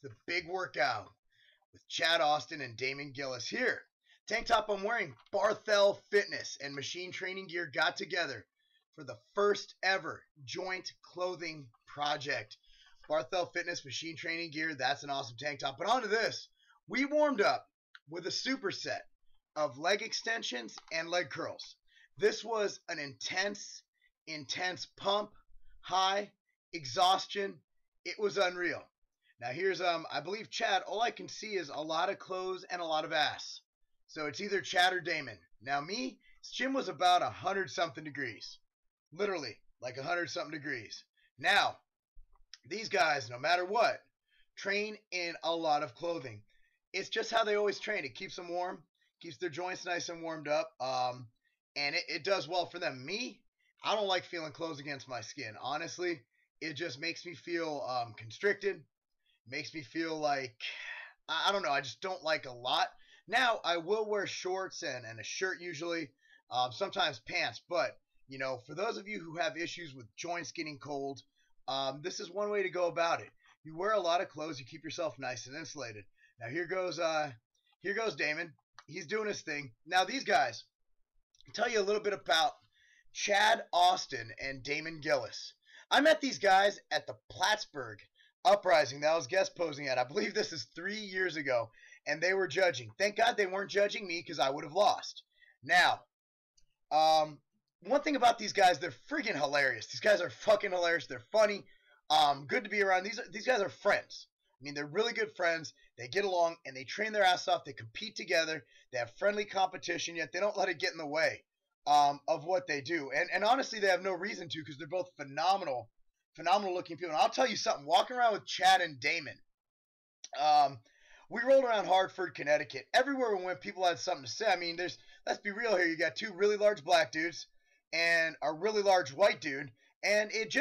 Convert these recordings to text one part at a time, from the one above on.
the big workout with Chad Austin and Damon Gillis here. Tank top I'm wearing, Barthel Fitness and Machine Training Gear got together for the first ever joint clothing project. Barthel Fitness, Machine Training Gear, that's an awesome tank top. But on to this. We warmed up with a superset of leg extensions and leg curls. This was an intense pump, high, exhaustion. It was unreal. Now here's, I believe Chad, all I can see is a lot of clothes and a lot of ass. So it's either Chad or Damon. Now me, this gym was about 100-something degrees. Literally, like 100-something degrees. Now, these guys, no matter what, train in a lot of clothing. It's just how they always train. It keeps them warm, keeps their joints nice and warmed up, and it does well for them. Me, I don't like feeling clothes against my skin. Honestly, it just makes me feel constricted. Makes me feel like, I don't know, I just don't like a lot. Now, I will wear shorts and a shirt usually, sometimes pants. But, you know, for those of you who have issues with joints getting cold, this is one way to go about it. You wear a lot of clothes, you keep yourself nice and insulated. Now, here goes Damon. He's doing his thing. Now, these guys, I'll tell you a little bit about Chad Austin and Damon Gillis. I met these guys at the Plattsburgh Uprising that I was guest posing at. I believe this is 3 years ago, and they were judging. Thank God they weren't judging me because I would have lost. Now, one thing about these guys, they're freaking hilarious. These guys are fucking hilarious. They're funny. Good to be around. These guys are friends. I mean, they're really good friends. They get along, and they train their ass off. They compete together. They have friendly competition, yet they don't let it get in the way of what they do. And honestly, they have no reason to because they're both phenomenal looking people. And I'll tell you something. Walking around with Chad and Damon, we rolled around Hartford, Connecticut. Everywhere we went, people had something to say. I mean, let's be real here. You got two really large black dudes and a really large white dude, and it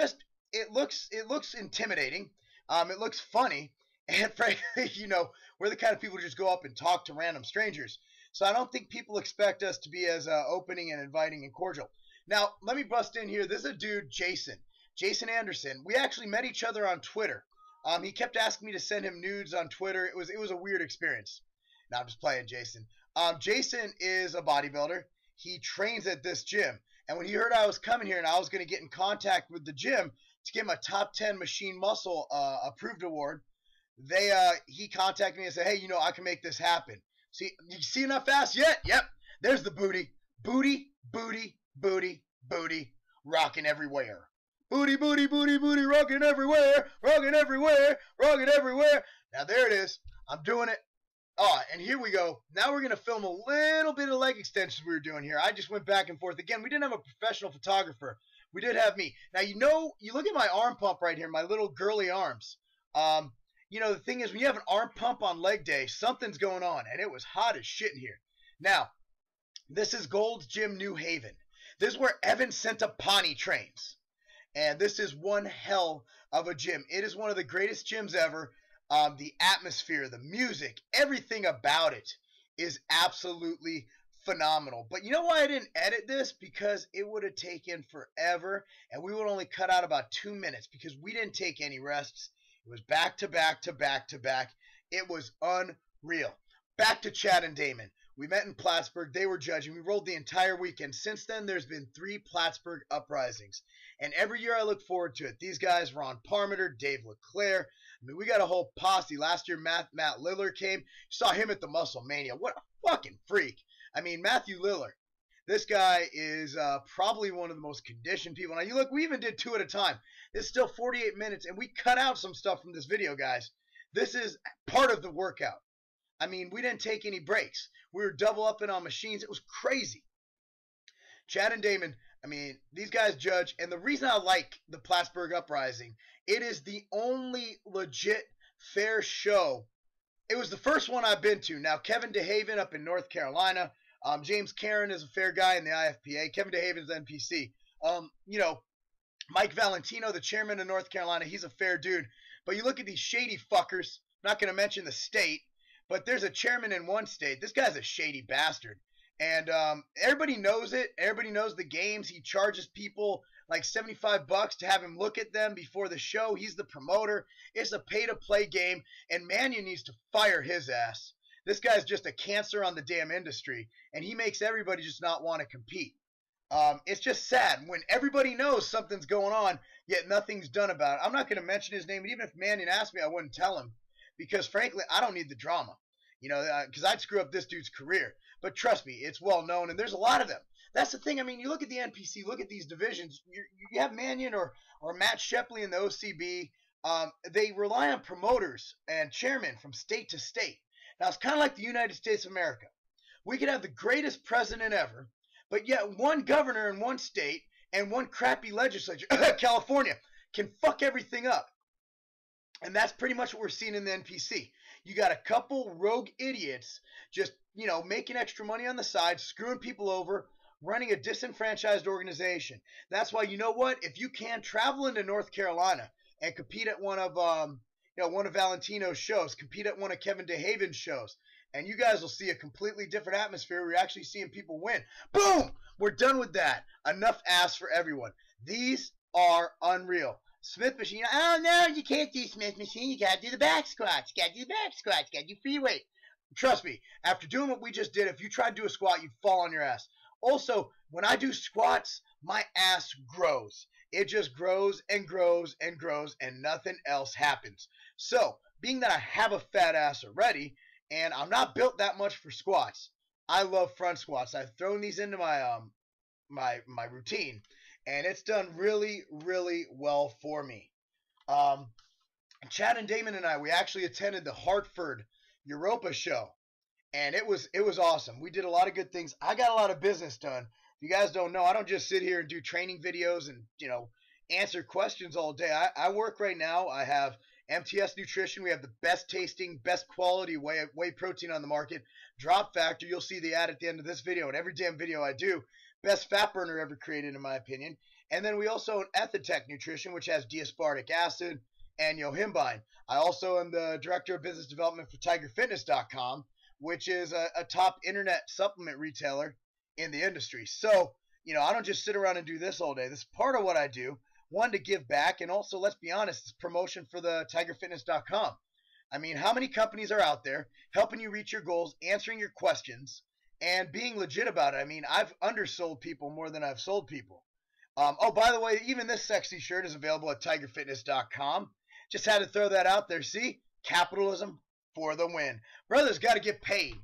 looks intimidating. It looks funny, and frankly, you know, we're the kind of people who just go up and talk to random strangers. So I don't think people expect us to be as opening and inviting and cordial. Now, let me bust in here. This is a dude, Jason Anderson. We actually met each other on Twitter. He kept asking me to send him nudes on Twitter. It was a weird experience. No, I'm just playing, Jason. Jason is a bodybuilder. He trains at this gym. And when he heard I was coming here and I was going to get in contact with the gym to get my top 10 machine muscle approved award, he contacted me and said, hey, you know, I can make this happen. See, you see enough ass yet? Yep. There's the booty. Booty, booty, booty, booty, rocking everywhere. Booty, booty, booty, booty, rocking everywhere, rocking everywhere, rocking everywhere. Now there it is. I'm doing it. Oh, and here we go. Now we're going to film a little bit of leg extensions we were doing here. I just went back and forth. Again, we didn't have a professional photographer. We did have me. Now, you know, you look at my arm pump right here, my little girly arms. You know, the thing is, when you have an arm pump on leg day, something's going on, and it was hot as shit in here. Now, this is Gold's Gym New Haven. This is where Evan Centopani trains. And this is one hell of a gym. It is one of the greatest gyms ever. The atmosphere, the music, everything about it is absolutely phenomenal. But you know why I didn't edit this? Because it would have taken forever, and we would only cut out about 2 minutes because we didn't take any rests. It was back to back to back to back. It was unreal. Back to Chad and Damon. We met in Plattsburgh. They were judging. We rolled the entire weekend. Since then, there's been 3 Plattsburgh uprisings. And every year I look forward to it. These guys, Ron Parmenter, Dave LeClaire. I mean, we got a whole posse. Last year, Matt Lillard came. You saw him at the Muscle Mania. What a fucking freak. I mean, Matthew Lillard. This guy is probably one of the most conditioned people. Now, you look, we even did 2 at a time. It's still 48 minutes, and we cut out some stuff from this video, guys. This is part of the workout. I mean, we didn't take any breaks. We were double upping on machines. It was crazy. Chad and Damon, I mean, these guys judge. And the reason I like the Plattsburgh Uprising, it is the only legit fair show. It was the first one I've been to. Now, Kevin DeHaven up in North Carolina. James Karen is a fair guy in the IFPA. Kevin DeHaven's NPC. You know, Mike Valentino, the chairman of North Carolina, he's a fair dude. But you look at these shady fuckers. I'm not going to mention the state. But there's a chairman in one state. This guy's a shady bastard. And everybody knows it. Everybody knows the games. He charges people like $75 to have him look at them before the show. He's the promoter. It's a pay-to-play game, and Mannion needs to fire his ass. This guy's just a cancer on the damn industry, and he makes everybody just not want to compete. It's just sad when everybody knows something's going on, yet nothing's done about it. I'm not going to mention his name, and even if Mannion asked me, I wouldn't tell him because, frankly, I don't need the drama, because I'd screw up this dude's career. But trust me, it's well known, and there's a lot of them. That's the thing. I mean, you look at the NPC, look at these divisions. You have Mannion or Matt Shepley in the OCB. They rely on promoters and chairmen from state to state. Now, it's kind of like the United States of America. We could have the greatest president ever, but yet one governor in one state and one crappy legislature, California, can fuck everything up. And that's pretty much what we're seeing in the NPC. You got a couple rogue idiots just, making extra money on the side, screwing people over, running a disenfranchised organization. That's why, you know what? If you can travel into North Carolina and compete at one of Valentino's shows, compete at one of Kevin DeHaven's shows, and you guys will see a completely different atmosphere. We're actually seeing people win. Boom! We're done with that. Enough ass for everyone. These are unreal. Smith machine. Oh, no, you can't do Smith machine. You got to do the back squats. You got to do the back squats. You got to do free weight. Trust me, after doing what we just did, if you try to do a squat, you'd fall on your ass. Also, when I do squats, my ass grows. It just grows and grows and grows, and nothing else happens. So, being that I have a fat ass already, and I'm not built that much for squats, I love front squats. I've thrown these into my my routine, and it's done really, really well for me. Chad and Damon and I, we actually attended the Hartford Europa show, and it was awesome. We did a lot of good things. I got a lot of business done. If you guys don't know, I don't just sit here and do training videos and answer questions all day. I work right now. I have MTS Nutrition. We have the best tasting, best quality whey protein on the market. Drop Factor, you'll see the ad at the end of this video and every damn video I do. Best fat burner ever created, in my opinion. And then we also own Ethitech Nutrition, which has D-aspartic acid and yohimbine. I also am the director of business development for TigerFitness.com, which is a top internet supplement retailer in the industry. So, I don't just sit around and do this all day. This is part of what I do. One, to give back, and also, let's be honest, it's promotion for the TigerFitness.com. I mean, how many companies are out there helping you reach your goals, answering your questions, and being legit about it? I mean, I've undersold people more than I've sold people. Oh, by the way, even this sexy shirt is available at TigerFitness.com. Just had to throw that out there. See? Capitalism for the win. Brothers got to get paid.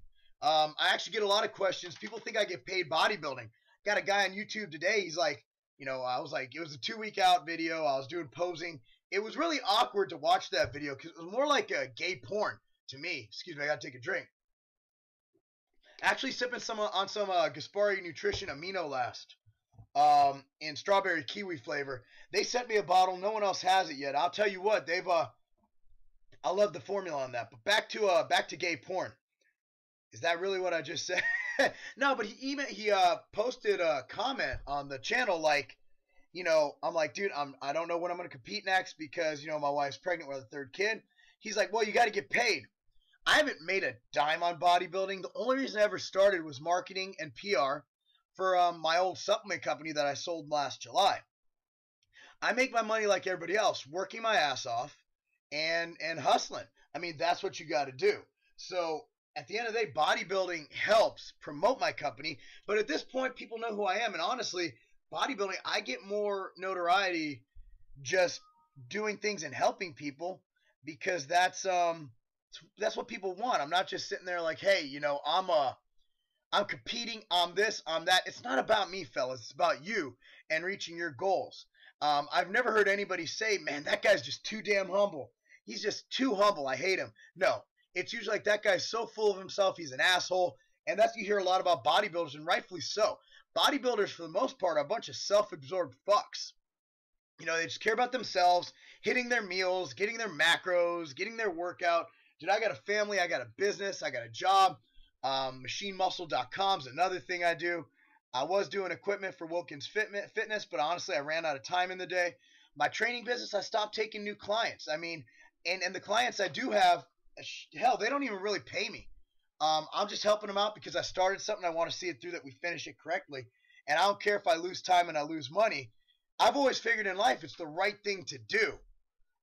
I actually get a lot of questions. People think I get paid bodybuilding. Got a guy on YouTube today. He's like, I was like, it was a 2-week out video. I was doing posing. It was really awkward to watch that video because it was more like a gay porn to me. Excuse me, I got to take a drink. Actually sipping on some Gaspari Nutrition Amino Last in strawberry kiwi flavor. They sent me a bottle. No one else has it yet. I'll tell you what, I love the formula on that. But back to gay porn. Is that really what I just said? No, but he posted a comment on the channel like, I'm like, dude, I don't know when I'm going to compete next because, my wife's pregnant with a third kid. He's like, well, you got to get paid. I haven't made a dime on bodybuilding. The only reason I ever started was marketing and PR for my old supplement company that I sold last July. I make my money like everybody else, working my ass off and hustling. I mean, that's what you got to do. So at the end of the day, bodybuilding helps promote my company. But at this point, people know who I am. And honestly, bodybuilding, I get more notoriety just doing things and helping people because that's what people want. I'm not just sitting there like, hey, I'm competing, I'm this, I'm that. It's not about me, fellas. It's about you and reaching your goals. I've never heard anybody say, man, that guy's just too damn humble. He's just too humble. I hate him. No, it's usually like that guy's so full of himself, he's an asshole. And that's, you hear a lot about bodybuilders, and rightfully so. Bodybuilders, for the most part, are a bunch of self-absorbed fucks. They just care about themselves, hitting their meals, getting their macros, getting their workout. Dude, I got a family, I got a business, I got a job. MachineMuscle.com is another thing I do. I was doing equipment for Wilkins Fitness, but honestly, I ran out of time in the day. My training business, I stopped taking new clients. I mean, and the clients I do have, hell, they don't even really pay me. I'm just helping them out because I started something. I want to see it through, that we finish it correctly. And I don't care if I lose time and I lose money. I've always figured in life it's the right thing to do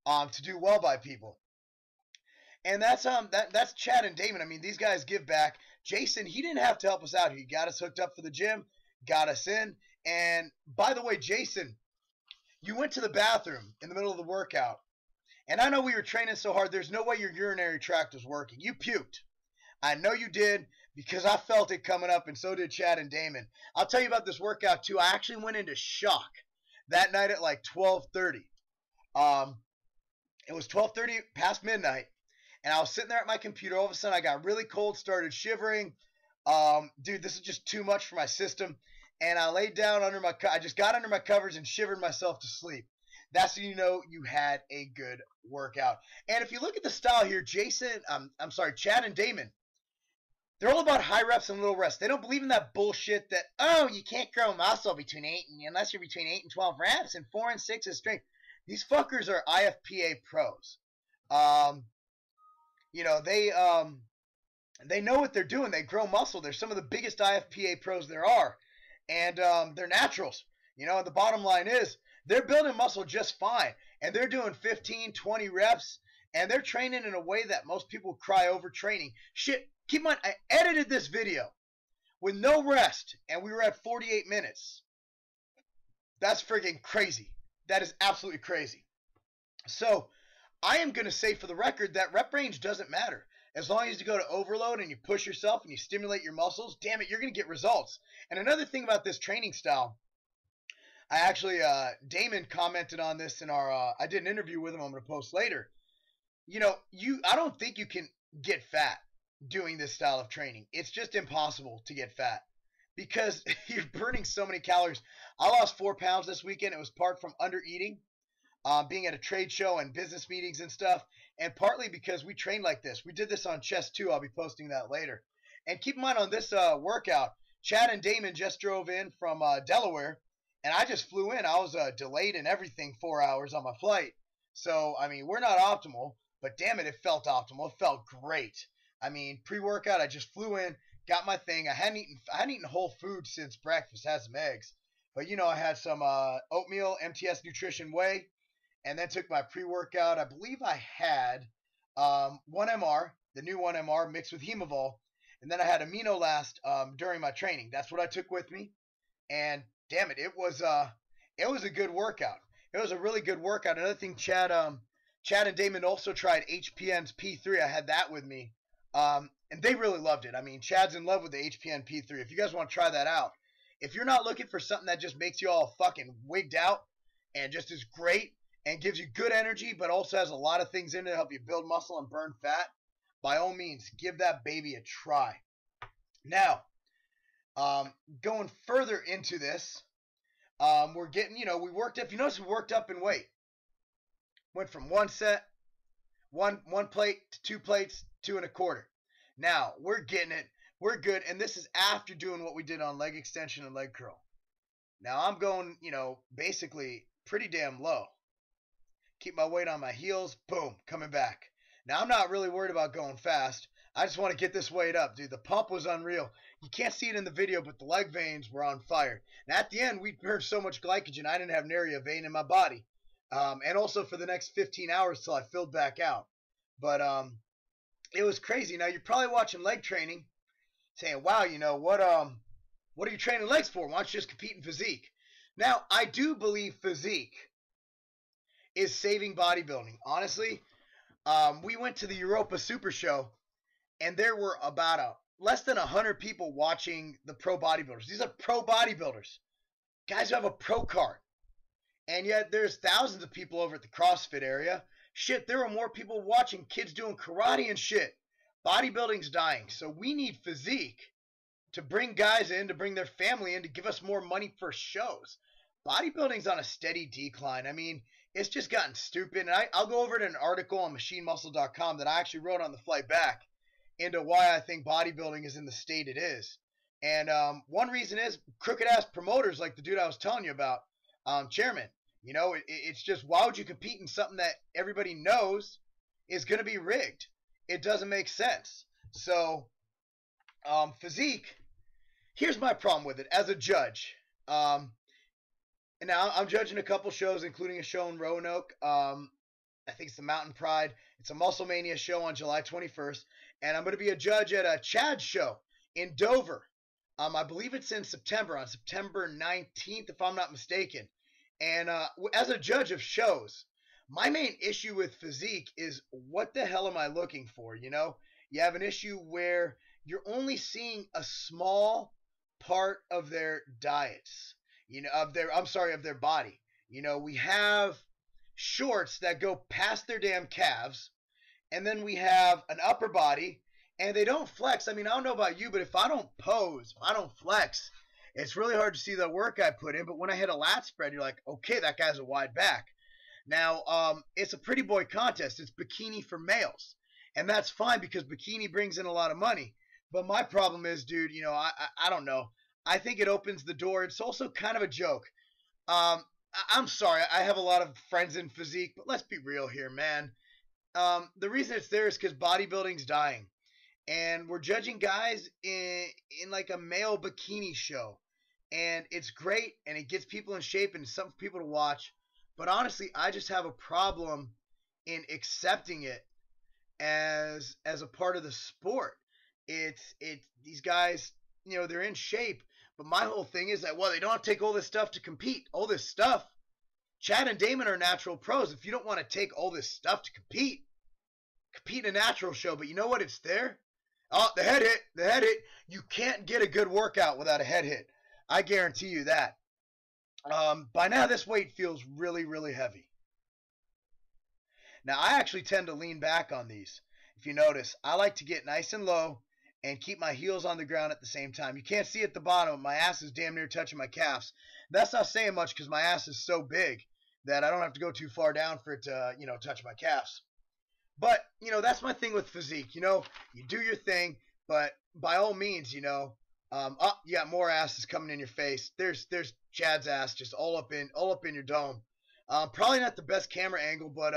well by people. And that's Chad and Damon. I mean, these guys give back. Jason, he didn't have to help us out. He got us hooked up for the gym, got us in. And by the way, Jason, you went to the bathroom in the middle of the workout. And I know we were training so hard, there's no way your urinary tract was working. You puked. I know you did, because I felt it coming up, and so did Chad and Damon. I'll tell you about this workout, too. I actually went into shock that night at like 12:30. It was 12:30 past midnight, and I was sitting there at my computer. All of a sudden, I got really cold, started shivering. Dude, this is just too much for my system. And I laid down I just got under my covers and shivered myself to sleep. That's when you know you had a good workout. And if you look at the style here, Chad and Damon, they're all about high reps and little rests. They don't believe in that bullshit that, oh, you can't grow muscle unless you're between 8 and 12 reps, and 4 and 6 is strength. These fuckers are IFPA pros. They know what they're doing. They grow muscle. They're some of the biggest IFPA pros there are. And they're naturals. And the bottom line is they're building muscle just fine. And they're doing 15, 20 reps. And they're training in a way that most people cry over training. Shit, keep in mind, I edited this video with no rest. And we were at 48 minutes. That's friggin' crazy. That is absolutely crazy. So I am going to say for the record that rep range doesn't matter. As long as you go to overload and you push yourself and you stimulate your muscles, damn it, you're going to get results. And another thing about this training style, I actually, Damon commented on this in I did an interview with him I'm going to post later. I don't think you can get fat doing this style of training. It's just impossible to get fat because you're burning so many calories. I lost 4 pounds this weekend. It was part from under eating, being at a trade show and business meetings and stuff. And partly because we train like this. We did this on chest too. I'll be posting that later. And keep in mind on this workout, Chad and Damon just drove in from Delaware. And I just flew in. I was delayed and everything 4 hours on my flight. So, I mean, we're not optimal. But damn it, it felt optimal. It felt great. I mean, pre-workout, I just flew in, got my thing. I hadn't eaten whole food since breakfast. Had some eggs. But, I had some oatmeal, MTS Nutrition Whey. And then took my pre-workout. I believe I had 1MR, the new 1MR mixed with Hemavol. And then I had Amino Last during my training. That's what I took with me. And damn it, it was a good workout. It was a really good workout. Another thing, Chad and Damon also tried HPN's P3. I had that with me. And they really loved it. I mean, Chad's in love with the HPN P3. If you guys want to try that out. If you're not looking for something that just makes you all fucking wigged out and just is great, and gives you good energy, but also has a lot of things in it to help you build muscle and burn fat, by all means, give that baby a try. Now, going further into this, we're getting, we worked up. You notice we worked up in weight. Went from one set, one plate to 2 plates, 2 1/4. Now, we're getting it. We're good, and this is after doing what we did on leg extension and leg curl. Now, I'm going, basically pretty damn low. Keep my weight on my heels. Boom. Coming back. Now, I'm not really worried about going fast. I just want to get this weight up, dude. The pump was unreal. You can't see it in the video, but the leg veins were on fire. And at the end, we burned so much glycogen, I didn't have nary a vein in my body. And also for the next 15 hours till I filled back out. But it was crazy. Now, you're probably watching leg training saying, wow, what are you training legs for? Why don't you just compete in physique? Now, I do believe physique is saving bodybuilding. Honestly, we went to the Europa Super Show, and there were about less than 100 people watching the pro bodybuilders. These are pro bodybuilders. Guys who have a pro card. And yet there's thousands of people over at the CrossFit area. Shit, there were more people watching kids doing karate and shit. Bodybuilding's dying. So we need physique to bring guys in, to bring their family in, to give us more money for shows. Bodybuilding's on a steady decline. I mean, it's just gotten stupid. And I'll go over to an article on machinemuscle.com that I actually wrote on the flight back into why I think bodybuilding is in the state it is. And one reason is crooked-ass promoters like the dude I was telling you about, chairman. It's just, why would you compete in something that everybody knows is going to be rigged? It doesn't make sense. So Physique. Here's my problem with it as a judge. And now I'm judging a couple shows, including a show in Roanoke. I think it's the Mountain Pride. It's a Muscle Mania show on July 21st. And I'm going to be a judge at a Chad show in Dover. I believe it's in September, on September 19th, if I'm not mistaken. And as a judge of shows, my main issue with physique is what the hell am I looking for? You know, you have an issue where you're only seeing a small part of their diets, you know, of their body. You know, we have shorts that go past their damn calves, and then we have an upper body, and they don't flex. I mean, I don't know about you, but if I don't pose, if I don't flex, it's really hard to see the work I put in. But when I hit a lat spread, you're like, okay, that guy's a wide back. Now, it's a pretty boy contest. It's bikini for males, and that's fine because bikini brings in a lot of money. But my problem is, dude, you know, I don't know. I think it opens the door. It's also kind of a joke. I'm sorry. I have a lot of friends in physique, but let's be real here, man. The reason it's there is because bodybuilding's dying. And we're judging guys in like a male bikini show. And it's great, and it gets people in shape, and it's something for people to watch. But honestly, I just have a problem in accepting it as a part of the sport. It's these guys, you know, they're in shape. But my whole thing is that, well, they don't have to take all this stuff to compete. All this stuff. Chad and Damon are natural pros. If you don't want to take all this stuff to compete in a natural show. But you know what? It's there. Oh, the head hit. You can't get a good workout without a head hit. I guarantee you that. By now, this weight feels really, really heavy. Now, I actually tend to lean back on these. If you notice, I like to get nice and low and keep my heels on the ground at the same time. You can't see at the bottom. My ass is damn near touching my calves. That's not saying much because my ass is so big that I don't have to go too far down for it to, you know, touch my calves. But, you know, that's my thing with physique. You know, you do your thing, but by all means, you know, you got more asses coming in your face. There's Chad's ass just all up in your dome. Probably not the best camera angle, but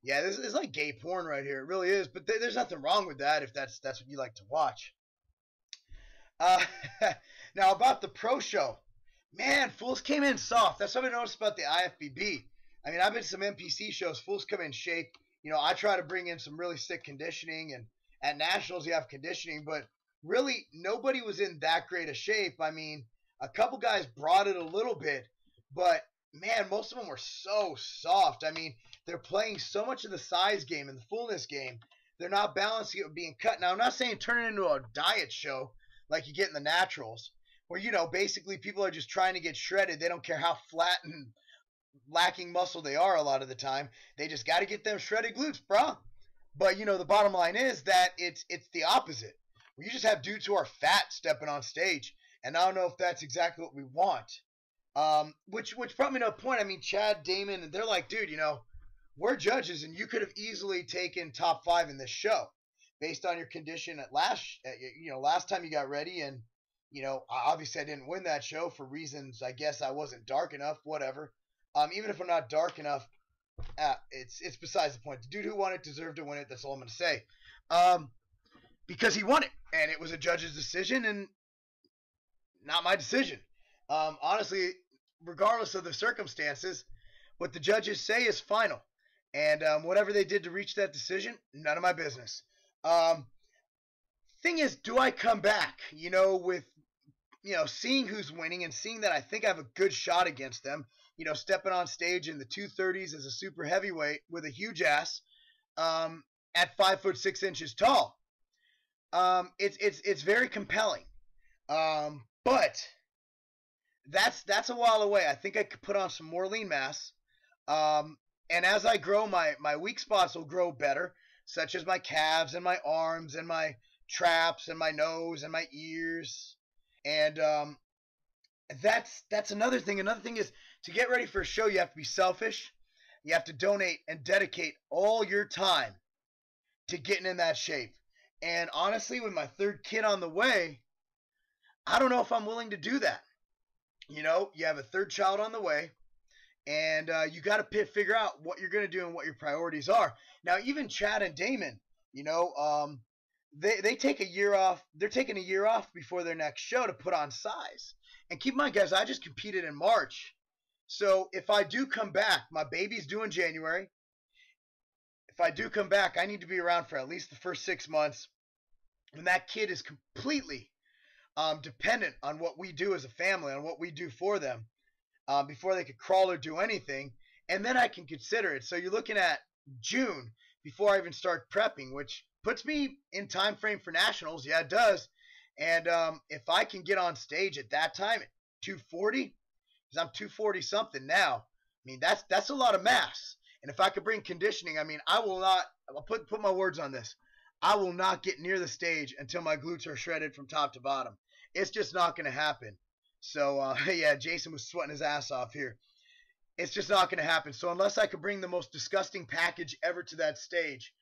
yeah, this is like gay porn right here. It really is. But there's nothing wrong with that if that's what you like to watch. Now about the pro show, man, fools came in soft. That's what I noticed about the IFBB. I mean, I've been to some NPC shows. Fools come in shape. You know, I try to bring in some really sick conditioning, and at nationals you have conditioning, but really nobody was in that great a shape. I mean, a couple guys brought it a little bit, but man, most of them were so soft. I mean, they're playing so much of the size game and the fullness game. They're not balancing it with being cut. Now, I'm not saying turn it into a diet show like you get in the naturals, where, you know, basically people are just trying to get shredded. They don't care how flat and lacking muscle they are a lot of the time. They just got to get them shredded glutes, bro. But, you know, the bottom line is that it's the opposite. You just have dudes who are fat stepping on stage, and I don't know if that's exactly what we want. Which brought me to a point. I mean, Chad, Damon, they're like, dude, you know, we're judges, and you could have easily taken top 5 in this show based on your condition at last time you got ready. And, you know, obviously I didn't win that show for reasons. I guess I wasn't dark enough. Whatever. Even if I'm not dark enough, it's besides the point. The dude who won it deserved to win it. That's all I'm going to say. Because he won it, and it was a judge's decision, and not my decision. Honestly, regardless of the circumstances, what the judges say is final. And whatever they did to reach that decision, none of my business. Thing is, do I come back, you know, with, you know, seeing who's winning and seeing that I think I have a good shot against them, you know, stepping on stage in the 230s as a super heavyweight with a huge ass at 5'6" tall. It's very compelling. But that's a while away. I think I could put on some more lean mass. And as I grow, my weak spots will grow better, such as my calves and my arms and my traps and my nose and my ears. And that's another thing. Another thing is, to get ready for a show, you have to be selfish. You have to donate and dedicate all your time to getting in that shape. And honestly, with my third kid on the way, I don't know if I'm willing to do that. You know, you have a third child on the way, and you got to figure out what you're going to do and what your priorities are. Now, even Chad and Damon, you know, they take a year off. They're taking a year off before their next show to put on size. And keep in mind, guys, I just competed in March. So if I do come back, my baby's due in January. If I do come back, I need to be around for at least the first 6 months. And that kid is completely dependent on what we do as a family, on what we do for them, before they could crawl or do anything. And then I can consider it. So you're looking at June before I even start prepping, which puts me in time frame for nationals. Yeah, it does. And if I can get on stage at that time at 240, because I'm 240 something now, I mean that's a lot of mass. And if I could bring conditioning, I mean I will not. I'll put my words on this. I will not get near the stage until my glutes are shredded from top to bottom. It's just not going to happen. So yeah, Jason was sweating his ass off here. It's just not going to happen. So unless I could bring the most disgusting package ever to that stage,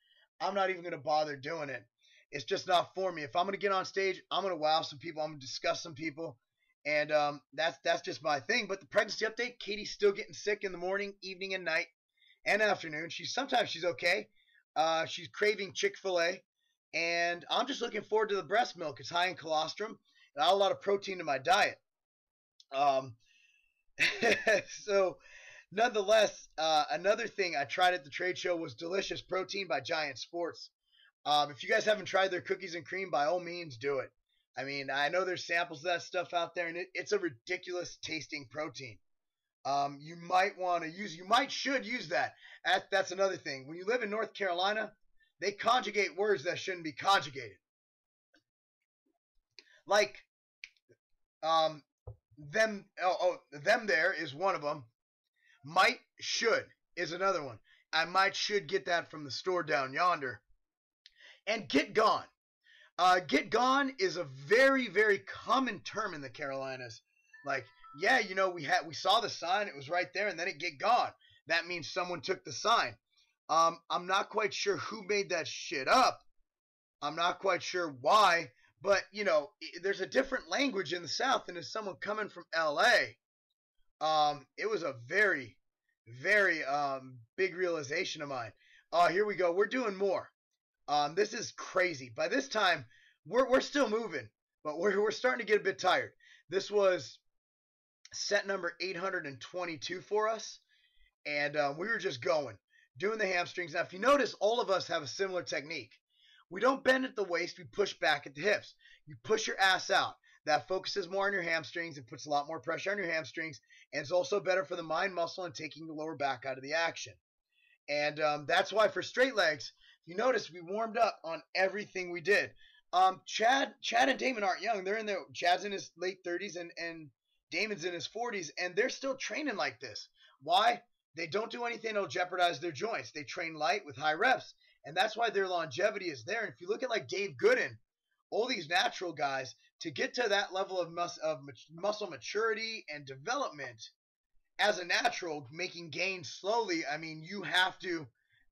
I'm not even going to bother doing it. It's just not for me. If I'm going to get on stage, I'm going to wow some people. I'm going to disgust some people. And that's just my thing. But the pregnancy update, Katie's still getting sick in the morning, evening, and night, and afternoon. Sometimes she's okay. She's craving Chick-fil-A. And I'm just looking forward to the breast milk. It's high in colostrum and a lot of protein in my diet. So nonetheless, another thing I tried at the trade show was Delicious Protein by Giant Sports. If you guys haven't tried their cookies and cream, by all means, do it. I mean, I know there's samples of that stuff out there, and it's a ridiculous tasting protein. You should use that. That's another thing. When you live in North Carolina, they conjugate words that shouldn't be conjugated. Like, them there is one of them. Might, should is another one. I might should get that from the store down yonder. And get gone. Get gone is a very, very common term in the Carolinas. Like, yeah, we saw the sign, it was right there, and then it get gone. That means someone took the sign. I'm not quite sure who made that shit up. I'm not quite sure why, but there's a different language in the South, and as someone coming from LA, it was a very, very big realization of mine. Here we go. We're doing more. This is crazy. By this time, we're still moving, but we're starting to get a bit tired. This was set number 822 for us, and we were just doing the hamstrings. Now, if you notice, all of us have a similar technique. We don't bend at the waist. We push back at the hips. You push your ass out. That focuses more on your hamstrings and puts a lot more pressure on your hamstrings, and it's also better for the mind muscle and taking the lower back out of the action. And that's why for straight legs, you notice we warmed up on everything we did. Chad and Damon aren't young. Chad's in his late 30s and Damon's in his 40s, and they're still training like this. Why? They don't do anything that'll jeopardize their joints. They train light with high reps, and that's why their longevity is there. And if you look at like Dave Gooden, all these natural guys, to get to that level of muscle maturity and development as a natural, making gains slowly, I mean, you have to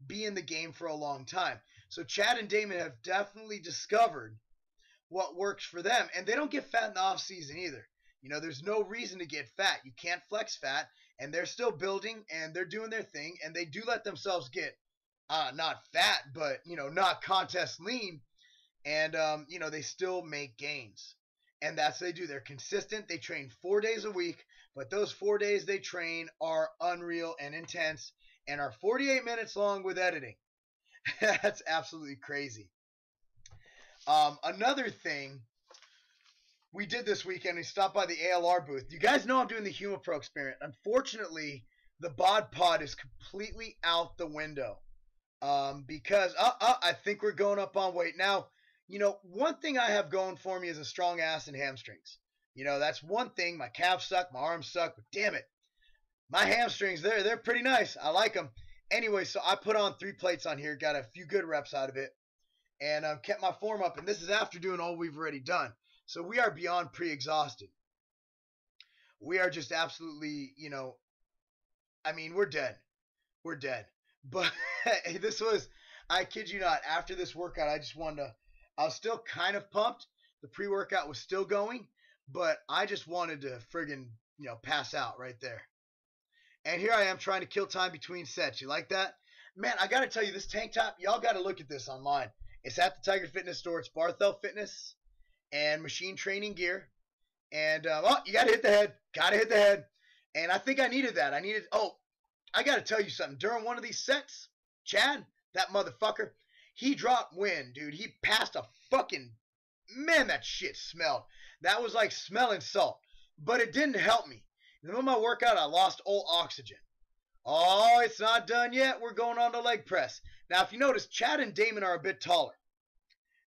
be in the game for a long time. So Chad and Damon have definitely discovered what works for them, and they don't get fat in the off season either. There's no reason to get fat. You can't flex fat, and they're still building, and they're doing their thing, and they do let themselves get not fat, but not contest lean, and they still make gains. And that's what they do. They're consistent. They train 4 days a week, but those 4 days they train are unreal and intense and are 48 minutes long with editing. That's absolutely crazy. Another thing we did this weekend, we stopped by the ALR booth. You guys know I'm doing the HumaPro experiment. Unfortunately, the bod pod is completely out the window because I think we're going up on weight. Now, one thing I have going for me is a strong ass and hamstrings. That's one thing. My calves suck, my arms suck, but damn it, my hamstrings, they're pretty nice. I like them. Anyway, so I put on 3 plates on here, got a few good reps out of it, and kept my form up. And this is after doing all we've already done. So we are beyond pre-exhausted. We are just absolutely, I mean, we're dead. We're dead. But this was, I kid you not, after this workout, I was still kind of pumped. The pre-workout was still going, but I just wanted to friggin', pass out right there. And here I am trying to kill time between sets. You like that? Man, I got to tell you, this tank top, y'all got to look at this online. It's at the Tiger Fitness store. It's Barthel Fitness and machine training gear. And, you got to hit the head. Got to hit the head. And I think I needed that. I got to tell you something. During one of these sets, Chad, that motherfucker, he dropped wind, dude. He passed a fucking, man, that shit smelled. That was like smelling salt. But it didn't help me. In the middle of my workout, I lost all oxygen. Oh, it's not done yet. We're going on to leg press. Now, if you notice, Chad and Damon are a bit taller.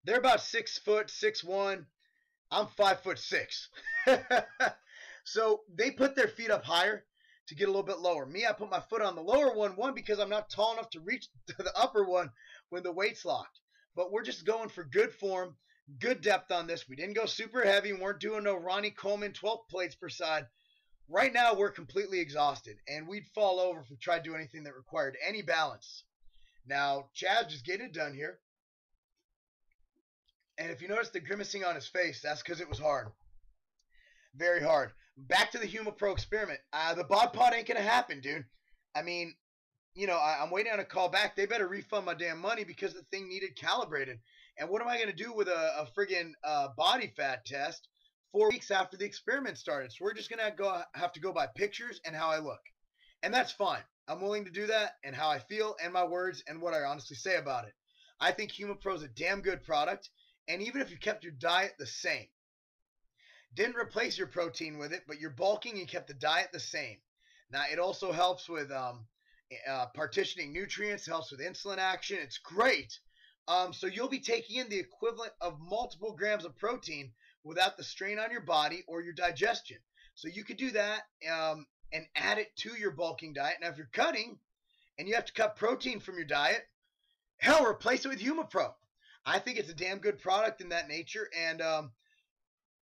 They're about 6 foot, 6'1". I'm 5'6". So they put their feet up higher to get a little bit lower. Me, I put my foot on the lower one because I'm not tall enough to reach to the upper one when the weight's locked. But we're just going for good form, good depth on this. We didn't go super heavy. We weren't doing no Ronnie Coleman 12 plates per side. Right now, we're completely exhausted, and we'd fall over if we tried to do anything that required any balance. Now, Chad's just getting it done here. And if you notice the grimacing on his face, that's because it was hard. Very hard. Back to the HumaPro experiment. The bod pod ain't going to happen, dude. I mean, you know, I'm waiting on a call back. They better refund my damn money because the thing needed calibrated. And what am I going to do with a friggin' body fat test 4 weeks after the experiment started? So we're just going to have to go by pictures and how I look. And that's fine. I'm willing to do that, and how I feel and my words and what I honestly say about it. I think HumaPro is a damn good product. And even if you kept your diet the same, didn't replace your protein with it, but you're bulking and kept the diet the same. Now, it also helps with partitioning nutrients, helps with insulin action. It's great. So you'll be taking in the equivalent of multiple grams of protein without the strain on your body or your digestion. So you could do that and add it to your bulking diet. Now, if you're cutting and you have to cut protein from your diet, hell, replace it with HumaPro. I think it's a damn good product in that nature. And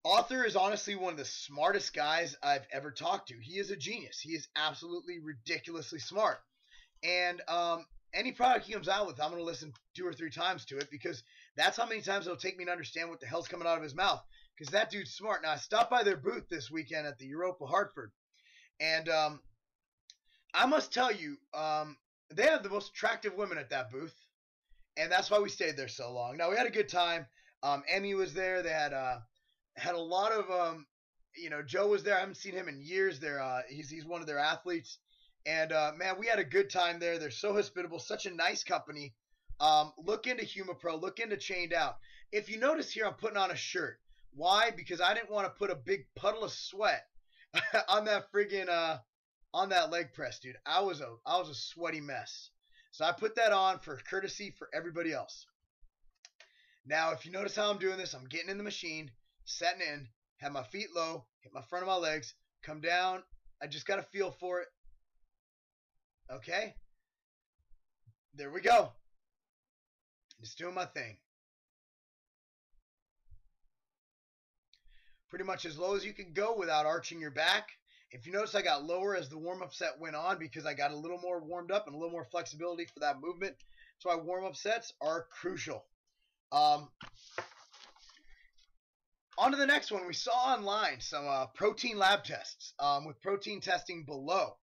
Arthur is honestly one of the smartest guys I've ever talked to. He is a genius. He is absolutely ridiculously smart. And any product he comes out with, I'm going to listen 2 or 3 times to it, because that's how many times it'll take me to understand what the hell's coming out of his mouth, because that dude's smart. Now, I stopped by their booth this weekend at the Europa Hartford, and I must tell you, they have the most attractive women at that booth, and that's why we stayed there so long. Now, we had a good time. Emmy was there. They had a lot of, Joe was there. I haven't seen him in years. He's one of their athletes. And, man, we had a good time there. They're so hospitable, such a nice company. Look into HumaPro. Look into Chained Out. If you notice here, I'm putting on a shirt. Why? Because I didn't want to put a big puddle of sweat on that friggin' on that leg press, dude. I was a sweaty mess. So I put that on for courtesy for everybody else. Now, if you notice how I'm doing this, I'm getting in the machine, setting in, have my feet low, hit my front of my legs, come down. I just got to feel for it. Okay? There we go. Just doing my thing. Pretty much as low as you can go without arching your back. If you notice, I got lower as the warm-up set went on because I got a little more warmed up and a little more flexibility for that movement. So my warm-up sets are crucial. On to the next one. We saw online some protein lab tests with protein testing below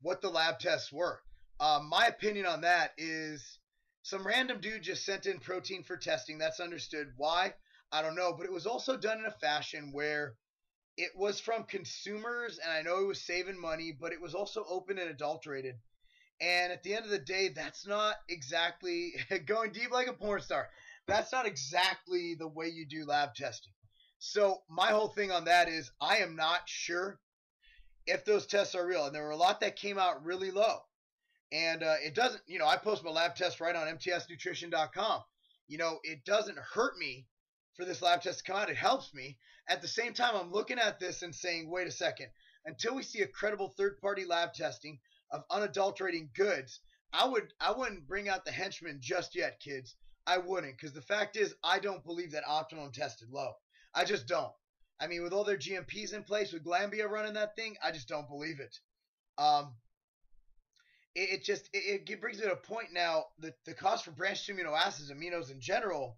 what the lab tests were. My opinion on that is some random dude just sent in protein for testing. That's understood. Why? I don't know. But it was also done in a fashion where it was from consumers, and I know it was saving money, but it was also open and adulterated. And at the end of the day, that's not exactly going deep like a porn star. That's not exactly the way you do lab testing. So my whole thing on that is I am not sure if those tests are real. And there were a lot that came out really low. And it doesn't, I post my lab test right on mtsnutrition.com. It doesn't hurt me for this lab test to come out. It helps me. At the same time, I'm looking at this and saying, wait a second. Until we see a credible third-party lab testing of unadulterating goods, I wouldn't bring out the henchman just yet, kids. I wouldn't, because the fact is, I don't believe that Optimum tested low. I just don't. I mean, with all their GMPs in place, with Glambia running that thing, I just don't believe it. It brings me to a point now that the cost for branched amino acids, aminos in general,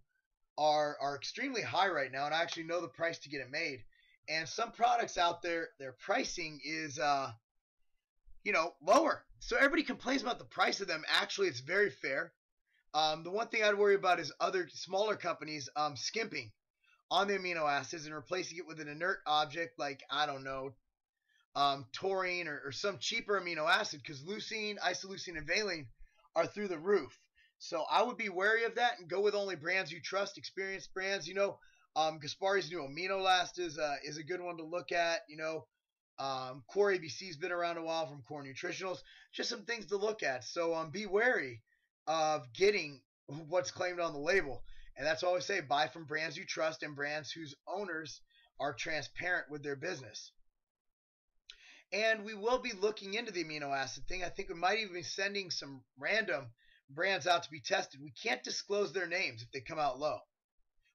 are extremely high right now, and I actually know the price to get it made. And some products out there, their pricing is, lower. So everybody complains about the price of them. Actually, it's very fair. The one thing I'd worry about is other smaller companies skimping on the amino acids and replacing it with an inert object like, I don't know, taurine or some cheaper amino acid, because leucine, isoleucine, and valine are through the roof. So I would be wary of that and go with only brands you trust, experienced brands. Gaspari's new amino last is a good one to look at. Core ABC's been around a while from Core Nutritionals. Just some things to look at. So be wary of getting what's claimed on the label. And that's all I say. Buy from brands you trust and brands whose owners are transparent with their business. And we will be looking into the amino acid thing. I think we might even be sending some random brands out to be tested. We can't disclose their names if they come out low.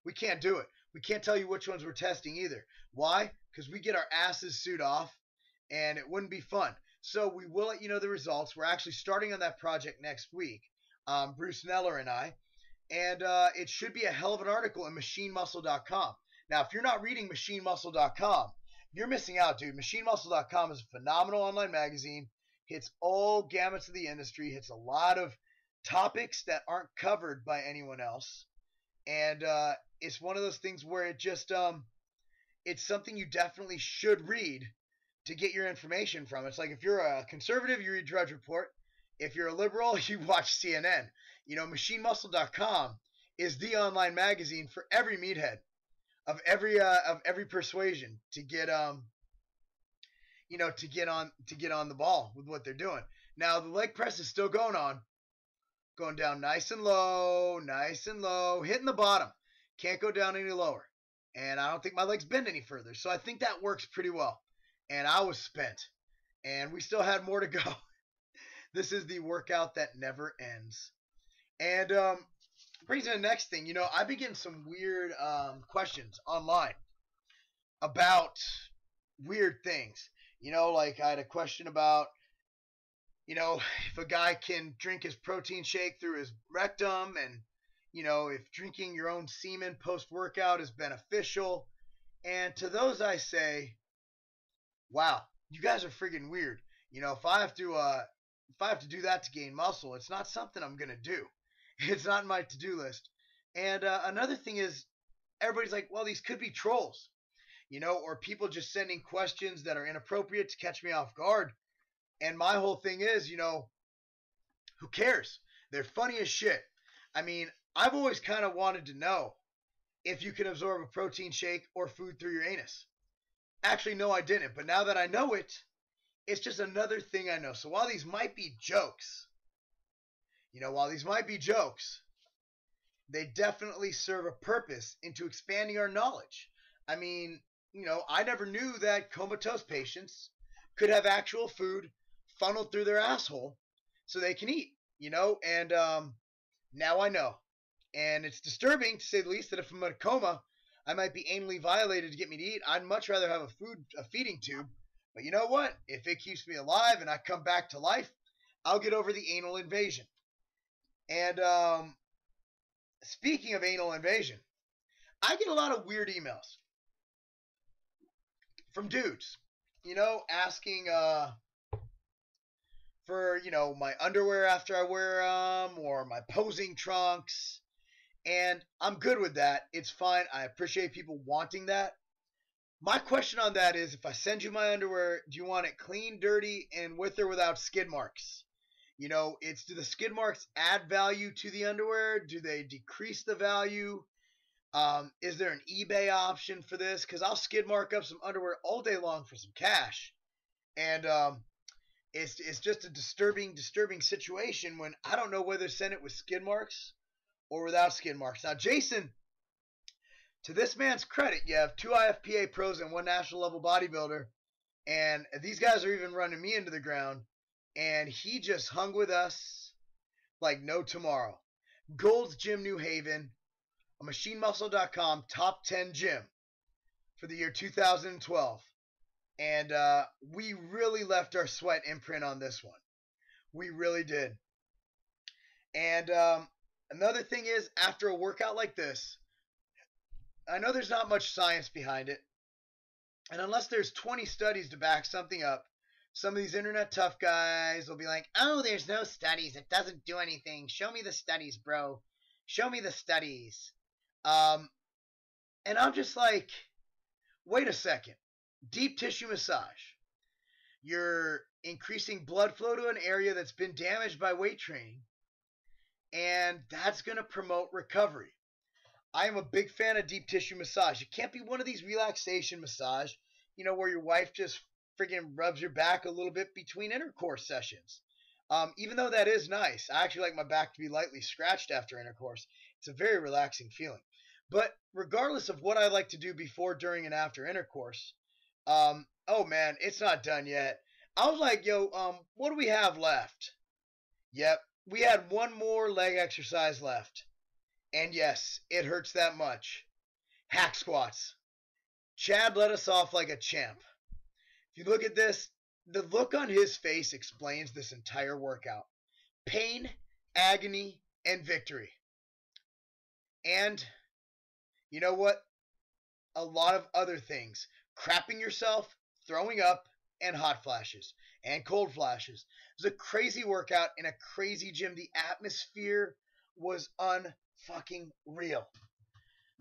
We can't do it. We can't tell you which ones we're testing either. Why? Because we get our asses sued off, and it wouldn't be fun. So we will let you know the results. We're actually starting on that project next week, Bruce Neller and I. And it should be a hell of an article in machinemuscle.com. Now, if you're not reading machinemuscle.com, you're missing out, dude. MachineMuscle.com is a phenomenal online magazine. Hits all gamuts of the industry. Hits a lot of topics that aren't covered by anyone else. And it's one of those things where it just it's something you definitely should read to get your information from. It's like if you're a conservative, you read Drudge Report. If you're a liberal, you watch CNN. MachineMuscle.com is the online magazine for every meathead of every persuasion to get on the ball with what they're doing. Now the leg press is still going down nice and low, hitting the bottom. Can't go down any lower. And I don't think my legs bend any further. So I think that works pretty well. And I was spent. And we still had more to go. This is the workout that never ends. And brings me to the next thing. I've been getting some weird questions online about weird things. Like I had a question about, if a guy can drink his protein shake through his rectum, and, if drinking your own semen post-workout is beneficial. And to those I say, wow, you guys are friggin' weird. If I have to do that to gain muscle, it's not something I'm going to do. It's not in my to-do list. And another thing is, everybody's like, well, these could be trolls, or people just sending questions that are inappropriate to catch me off guard. And my whole thing is, who cares? They're funny as shit. I mean, I've always kind of wanted to know if you can absorb a protein shake or food through your anus. Actually, no, I didn't. But now that I know it, it's just another thing I know. So while these might be jokes, they definitely serve a purpose into expanding our knowledge. I mean, I never knew that comatose patients could have actual food funneled through their asshole so they can eat, and now I know. And it's disturbing, to say the least, that if I'm in a coma, I might be anally violated to get me to eat. I'd much rather have a feeding tube. But you know what? If it keeps me alive and I come back to life, I'll get over the anal invasion. And speaking of anal invasion, I get a lot of weird emails from dudes, asking for, my underwear after I wear them, or my posing trunks. And I'm good with that. It's fine. I appreciate people wanting that. My question on that is, if I send you my underwear, do you want it clean, dirty, and with or without skid marks? Do the skid marks add value to the underwear? Do they decrease the value? Is there an eBay option for this? Because I'll skid mark up some underwear all day long for some cash. And it's just a disturbing situation when I don't know whether to send it with skid marks or without skid marks. Now, Jason, to this man's credit, you have 2 IFPA pros and 1 national level bodybuilder. And these guys are even running me into the ground. And he just hung with us like no tomorrow. Gold's Gym New Haven, a machinemuscle.com top 10 gym for the year 2012. And we really left our sweat imprint on this one. We really did. And another thing is, after a workout like this, I know there's not much science behind it. And unless there's 20 studies to back something up, some of these internet tough guys will be like, oh, there's no studies. It doesn't do anything. Show me the studies, bro. Show me the studies. And I'm just like, wait a second. Deep tissue massage. You're increasing blood flow to an area that's been damaged by weight training, and that's going to promote recovery. I am a big fan of deep tissue massage. It can't be one of these relaxation massage, where your wife just friggin' rubs your back a little bit between intercourse sessions. Even though that is nice, I actually like my back to be lightly scratched after intercourse. It's a very relaxing feeling. But regardless of what I like to do before, during, and after intercourse, oh man, it's not done yet. I was like, what do we have left? Yep, we had one more leg exercise left. And yes, it hurts that much. Hack squats. Chad let us off like a champ. If you look at this, the look on his face explains this entire workout. Pain, agony, and victory. And you know what? A lot of other things. Crapping yourself, throwing up, and hot flashes. And cold flashes. It was a crazy workout in a crazy gym. The atmosphere was unfucking real.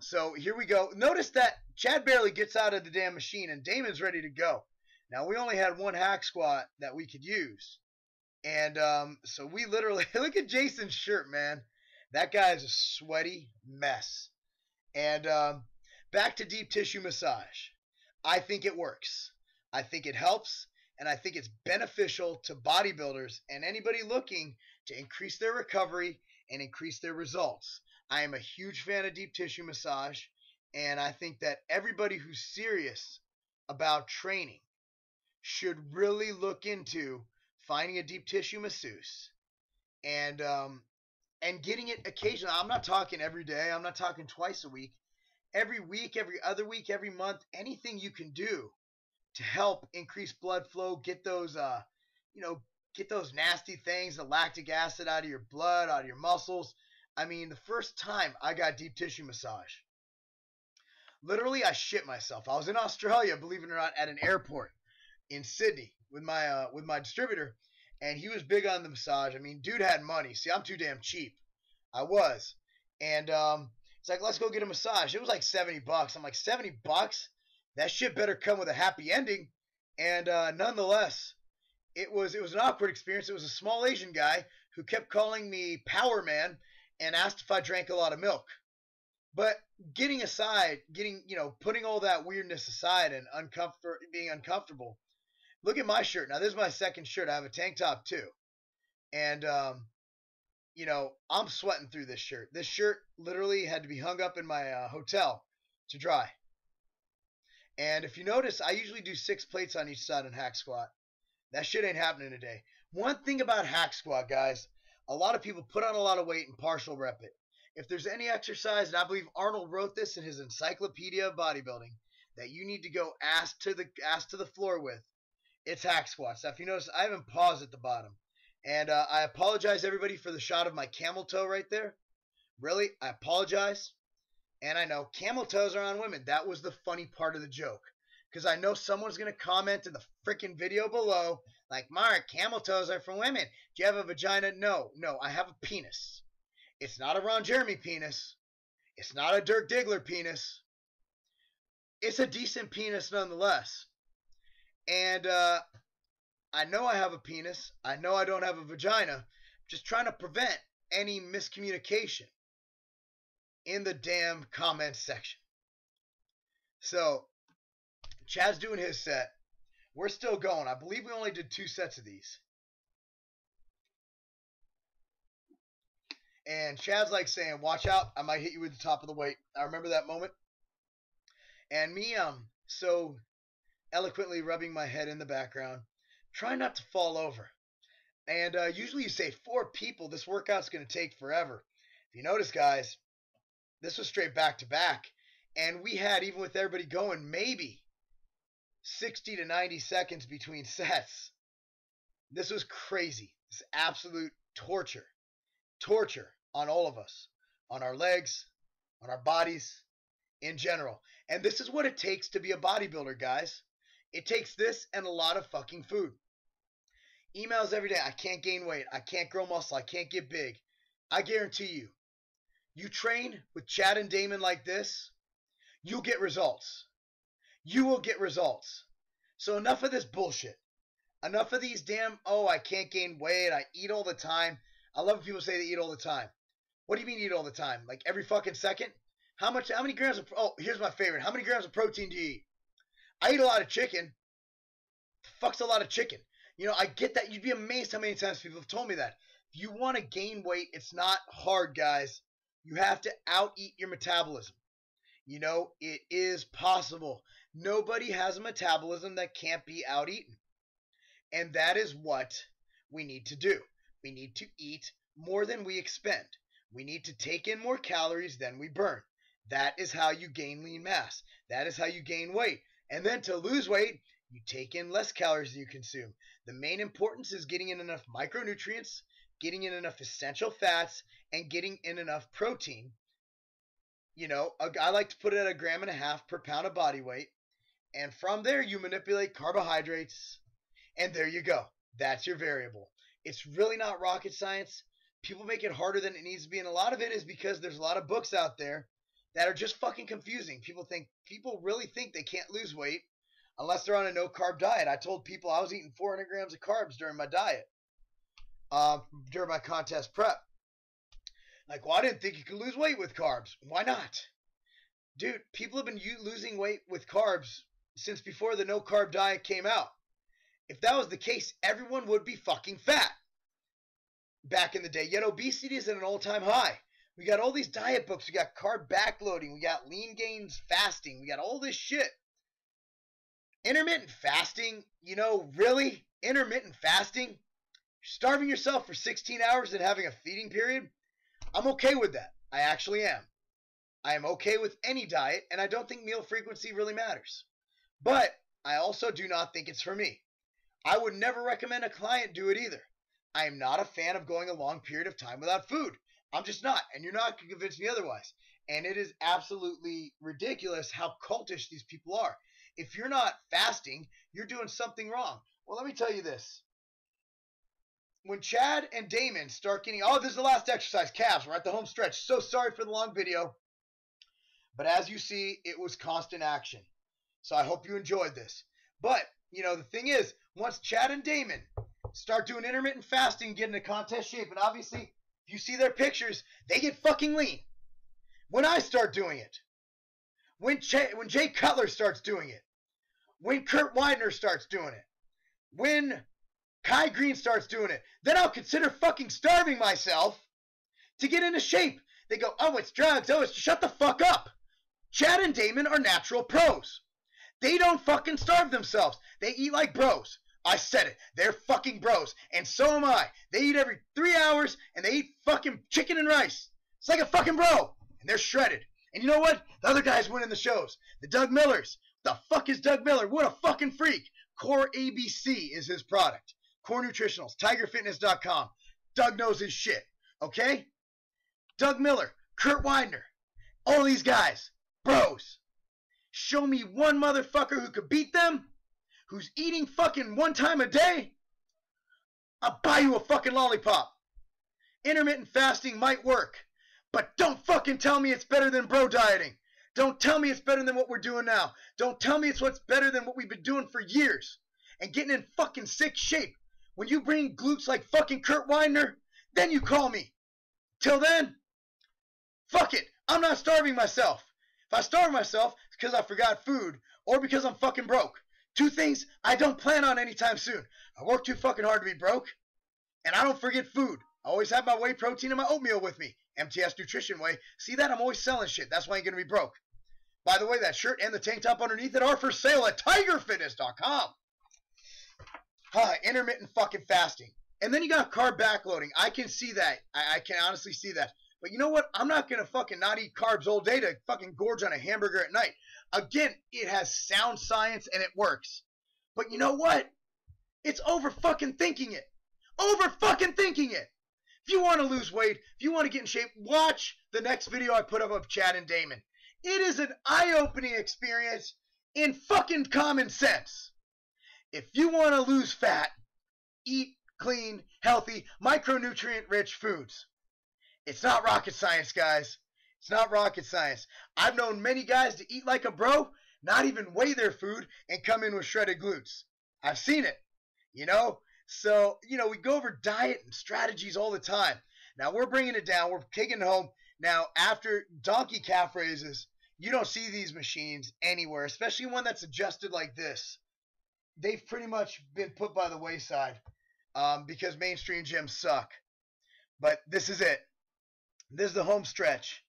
So here we go. Notice that Chad barely gets out of the damn machine and Damon's ready to go. Now we only had one hack squat that we could use. And so we literally, look at Jason's shirt, man. That guy is a sweaty mess. And back to deep tissue massage. I think it works. I think it helps. And I think it's beneficial to bodybuilders and anybody looking to increase their recovery and increase their results. I am a huge fan of deep tissue massage. And I think that everybody who's serious about training should really look into finding a deep tissue masseuse and getting it occasionally. I'm not talking every day. I'm not talking twice a week. Every week, every other week, every month, anything you can do to help increase blood flow, get those nasty things, the lactic acid out of your blood, out of your muscles. I mean, the first time I got deep tissue massage, literally I shit myself. I was in Australia, believe it or not, at an airport in Sydney with my distributor, and he was big on the massage. I mean, dude had money. See, I'm too damn cheap. I was. And it's like, let's go get a massage. It was like $70. I'm like, $70? That shit better come with a happy ending. And nonetheless, it was an awkward experience. It was a small Asian guy who kept calling me Power Man and asked if I drank a lot of milk. But putting all that weirdness aside and being uncomfortable, look at my shirt. Now, this is my second shirt. I have a tank top too. And, I'm sweating through this shirt. This shirt literally had to be hung up in my hotel to dry. And if you notice, I usually do 6 plates on each side in hack squat. That shit ain't happening today. One thing about hack squat, guys, a lot of people put on a lot of weight and partial rep it. If there's any exercise, and I believe Arnold wrote this in his Encyclopedia of Bodybuilding, that you need to go ass to the floor with, it's hack squats. Now, if you notice, I haven't paused at the bottom. And I apologize, everybody, for the shot of my camel toe right there. Really, I apologize. And I know camel toes are on women. That was the funny part of the joke. Because I know someone's going to comment in the freaking video below, like, Mark, camel toes are for women. Do you have a vagina? No, I have a penis. It's not a Ron Jeremy penis. It's not a Dirk Diggler penis. It's a decent penis nonetheless. And I know I have a penis. I know I don't have a vagina. I'm just trying to prevent any miscommunication in the damn comments section. So, Chad's doing his set. We're still going. I believe we only did 2 sets of these. And Chad's like saying, watch out, I might hit you with the top of the weight. I remember that moment. And me, so eloquently rubbing my head in the background, trying not to fall over. And usually you say 4 people, this workout's going to take forever. If you notice, guys, this was straight back to back. And we had, even with everybody going, maybe 60 to 90 seconds between sets. This was crazy. This absolute torture. Torture on all of us. On our legs, on our bodies, in general. And this is what it takes to be a bodybuilder, guys. It takes this and a lot of fucking food. Emails every day. I can't gain weight. I can't grow muscle. I can't get big. I guarantee you, you train with Chad and Damon like this, you'll get results. You will get results. So enough of this bullshit. Enough of these damn, oh, I can't gain weight. I eat all the time. I love when people say they eat all the time. What do you mean eat all the time? Like every fucking second? How many grams of, oh, here's my favorite. How many grams of protein do you eat? I eat a lot of chicken. The fuck's a lot of chicken? You know, I get that. You'd be amazed how many times people have told me that. If you want to gain weight, it's not hard, guys. You have to out-eat your metabolism. You know, it is possible. Nobody has a metabolism that can't be out-eaten. And that is what we need to do. We need to eat more than we expend. We need to take in more calories than we burn. That is how you gain lean mass. That is how you gain weight. And then to lose weight, you take in less calories than you consume. The main importance is getting in enough micronutrients, getting in enough essential fats, and getting in enough protein. You know, I like to put it at 1.5 grams per pound of body weight. And from there, you manipulate carbohydrates. And there you go. That's your variable. It's really not rocket science. People make it harder than it needs to be. And a lot of it is because there's a lot of books out there that are just fucking confusing. People really think they can't lose weight unless they're on a no-carb diet. I told people I was eating 400 grams of carbs during my diet, during my contest prep. Like, well, I didn't think you could lose weight with carbs. Why not? Dude, people have been losing weight with carbs since before the no-carb diet came out. If that was the case, everyone would be fucking fat back in the day. Yet obesity is at an all-time high. We got all these diet books. We got carb backloading. We got lean gains fasting. We got all this shit. Intermittent fasting, you know, really? Intermittent fasting? Starving yourself for 16 hours and having a feeding period? I'm okay with that. I actually am. I am okay with any diet, and I don't think meal frequency really matters. But I also do not think it's for me. I would never recommend a client do it either. I am not a fan of going a long period of time without food. I'm just not, and you're not going to convince me otherwise. And it is absolutely ridiculous how cultish these people are. If you're not fasting, you're doing something wrong. Well, let me tell you this. When Chad and Damon start getting, oh, this is the last exercise, calves, we're at the home stretch. So sorry for the long video. But as you see, it was constant action. So I hope you enjoyed this. But, you know, the thing is, once Chad and Damon start doing intermittent fasting, get into contest shape, and obviously, if you see their pictures, they get fucking lean. When I start doing it, when Jay Cutler starts doing it, when Kurt Widener starts doing it, when Kai Green starts doing it, then I'll consider fucking starving myself to get into shape. They go, oh, it's drugs. Oh, it's shut the fuck up. Chad and Damon are natural pros. They don't fucking starve themselves. They eat like bros. I said it. They're fucking bros. And so am I. They eat every 3 hours, and they eat fucking chicken and rice. It's like a fucking bro. And they're shredded. And you know what? The other guys winning the shows. The Doug Millers. What the fuck is Doug Miller? What a fucking freak. Core ABC is his product. Core Nutritionals. TigerFitness.com. Doug knows his shit. Okay? Doug Miller. Kurt Widener. All these guys. Bros. Show me one motherfucker who could beat them, who's eating fucking 1 time a day, I'll buy you a fucking lollipop. Intermittent fasting might work, but don't fucking tell me it's better than bro dieting. Don't tell me it's better than what we're doing now. Don't tell me it's what's better than what we've been doing for years and getting in fucking sick shape. When you bring glutes like fucking Kurt Widener, then you call me. Till then, fuck it. I'm not starving myself. If I starve myself, it's because I forgot food or because I'm fucking broke. 2 things I don't plan on anytime soon. I work too fucking hard to be broke, and I don't forget food. I always have my whey protein and my oatmeal with me. MTS Nutrition Whey. See that? I'm always selling shit. That's why I'm going to be broke. By the way, that shirt and the tank top underneath it are for sale at TigerFitness.com. Intermittent fucking fasting. And then you got carb backloading. I can see that. I can honestly see that. But you know what? I'm not going to fucking not eat carbs all day to fucking gorge on a hamburger at night. Again, it has sound science and it works. But you know what? It's over fucking thinking it. Over fucking thinking it. If you want to lose weight, if you want to get in shape, watch the next video I put up of Chad and Damon. It is an eye-opening experience in fucking common sense. If you want to lose fat, eat clean, healthy, micronutrient-rich foods. It's not rocket science, guys. It's not rocket science. I've known many guys to eat like a bro, not even weigh their food, and come in with shredded glutes. I've seen it, you know? So, we go over diet and strategies all the time. Now, we're bringing it down. We're taking it home. Now, after donkey calf raises, you don't see these machines anywhere, especially one that's adjusted like this. They've pretty much been put by the wayside because mainstream gyms suck. But this is it. This is the home stretch.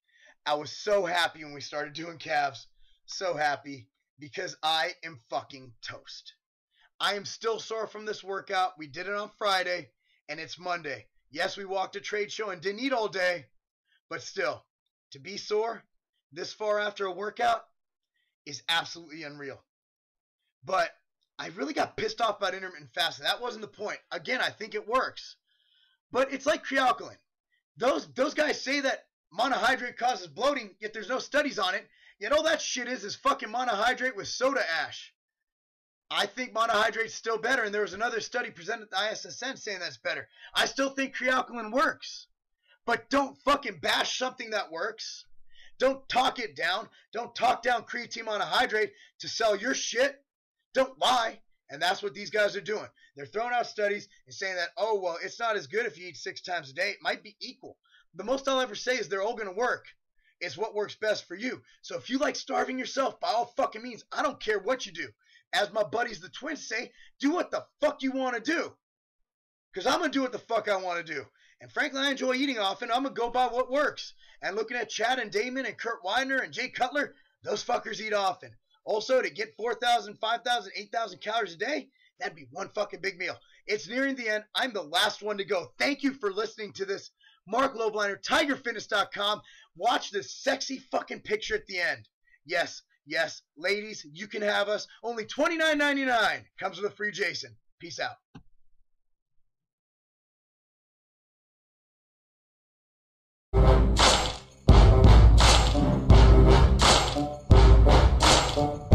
I was so happy when we started doing calves. So happy because I am fucking toast. I am still sore from this workout. We did it on Friday and it's Monday. Yes, we walked a trade show and didn't eat all day, but still, to be sore this far after a workout is absolutely unreal. But I really got pissed off about intermittent fasting. That wasn't the point. Again, I think it works. But it's like crealkaline. Those guys say that monohydrate causes bloating, yet there's no studies on it. Yet all that shit is fucking monohydrate with soda ash. I think monohydrate's still better, and there was another study presented at the ISSN saying that's better. I still think crealkaline works. But don't fucking bash something that works. Don't talk it down. Don't talk down creatine monohydrate to sell your shit. Don't lie. And that's what these guys are doing. They're throwing out studies and saying that, oh, well, it's not as good if you eat 6 times a day. It might be equal. The most I'll ever say is they're all going to work. It's what works best for you. So if you like starving yourself, by all fucking means, I don't care what you do. As my buddies the twins say, do what the fuck you want to do. Because I'm going to do what the fuck I want to do. And frankly, I enjoy eating often. I'm going to go by what works. And looking at Chad and Damon and Kurt Widener and Jay Cutler, those fuckers eat often. Also, to get 4,000, 5,000, 8,000 calories a day, that'd be one fucking big meal. It's nearing the end. I'm the last one to go. Thank you for listening to this. Marc Lobliner, TigerFitness.com. Watch this sexy fucking picture at the end. Yes, yes, ladies, you can have us. Only $29.99. Comes with a free Jason. Peace out. Thank you.